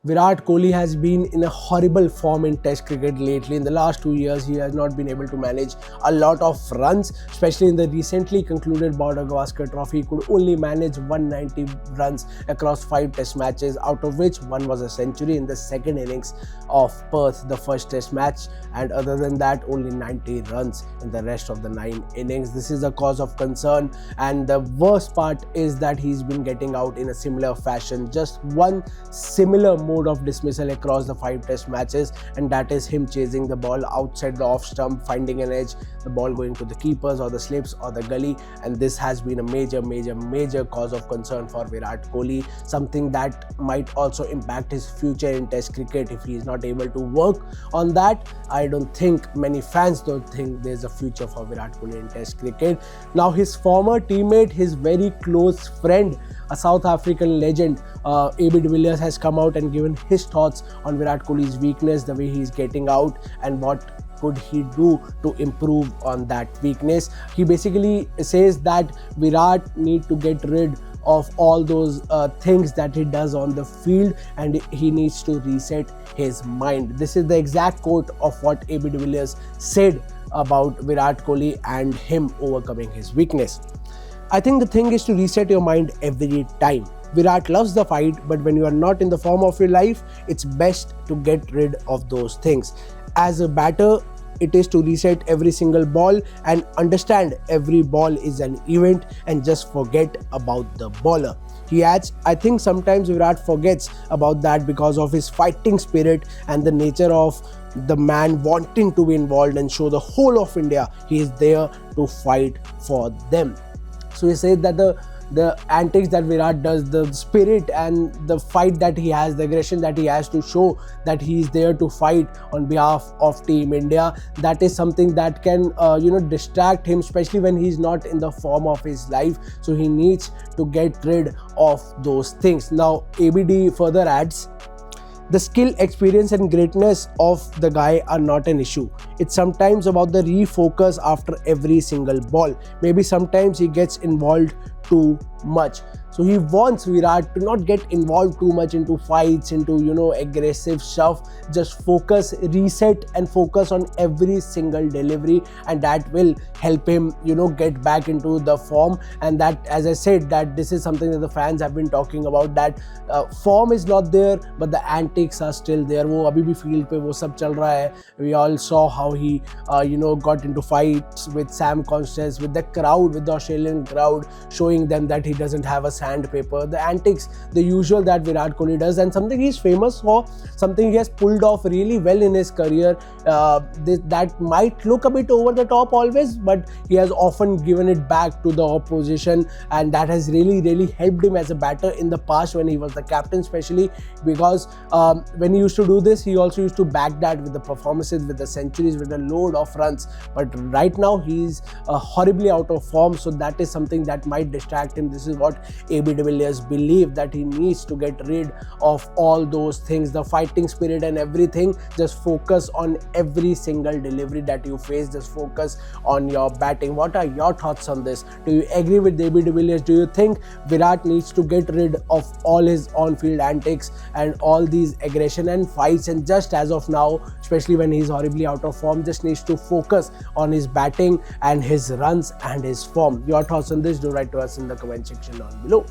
Virat Kohli has been in a horrible form in Test cricket lately. In the last 2 years, he has not been able to manage a lot of runs, especially in the recently concluded Border Gavaskar Trophy. He could only manage 190 runs across 5 Test matches, out of which one was a century in the second innings of Perth, the first Test match, and other than that, only 90 runs in the rest of the 9 innings. This is a cause of concern, and the worst part is that he's been getting out in a similar fashion. Just one similar mode of dismissal across the 5 Test matches, and that is him chasing the ball outside the off stump, finding an edge, the ball going to the keepers or the slips or the gully, and this has been a major cause of concern for Virat Kohli, something that might also impact his future in Test cricket. If he is not able to work on that, I don't think many fans don't think there's a future for Virat Kohli in Test cricket. Now his former teammate, his very close friend, a South African legend, AB de Villiers, has come out and given his thoughts on Virat Kohli's weakness, the way he's getting out, and what could he do to improve on that weakness. He basically says that Virat need to get rid of all those things that he does on the field, and he needs to reset his mind. This is the exact quote of what AB de Villiers said about Virat Kohli and him overcoming his weakness. I think the thing is to reset your mind every time. Virat loves the fight, but when you are not in the form of your life, it's best to get rid of those things. As a batter, it is to reset every single ball and understand every ball is an event and just forget about the bowler. He adds, I think sometimes Virat forgets about that because of his fighting spirit and the nature of the man wanting to be involved and show the whole of India he is there to fight for them. So he says that the antics that Virat does, the spirit and the fight that he has, the aggression that he has to show that he is there to fight on behalf of Team India, that is something that can distract him, especially when he's not in the form of his life. So he needs to get rid of those things. Now ABD further adds, the skill, experience and greatness of the guy are not an issue. It's sometimes about the refocus after every single ball. Maybe sometimes he gets involved too much. So he wants Virat to not get involved too much into fights, into aggressive stuff. Just focus, reset and focus on every single delivery, and that will help him get back into the form. And that, as I said, that this is something that the fans have been talking about, that form is not there but the antics are still there. वो अभी भी field पे वो सब चल रहा है. We all saw how he got into fights with Sam Constance, with the crowd, with the Australian crowd, showing them that he doesn't have a sandpaper. The antics, the usual that Virat Kohli does, and something he's famous for, something he has pulled off really well in his career. That might look a bit over the top always, but he has often given it back to the opposition, and that has really helped him as a batter in the past when he was the captain, especially because when he used to do this, he also used to back that with the performances, with the centuries, with a load of runs. But right now he's horribly out of form, so that is something that might distract him. This is what AB de Villiers believe, that he needs to get rid of all those things, the fighting spirit and everything. Just focus on every single delivery that you face. Just focus on your batting. What are your thoughts on this? Do you agree with AB de Villiers? Do you think Virat needs to get rid of all his on-field antics and all these aggression and fights, and just as of now, especially when he's horribly out of form, just needs to focus on his batting and his runs and his form? Your thoughts on this, do write to us in the comment section down below.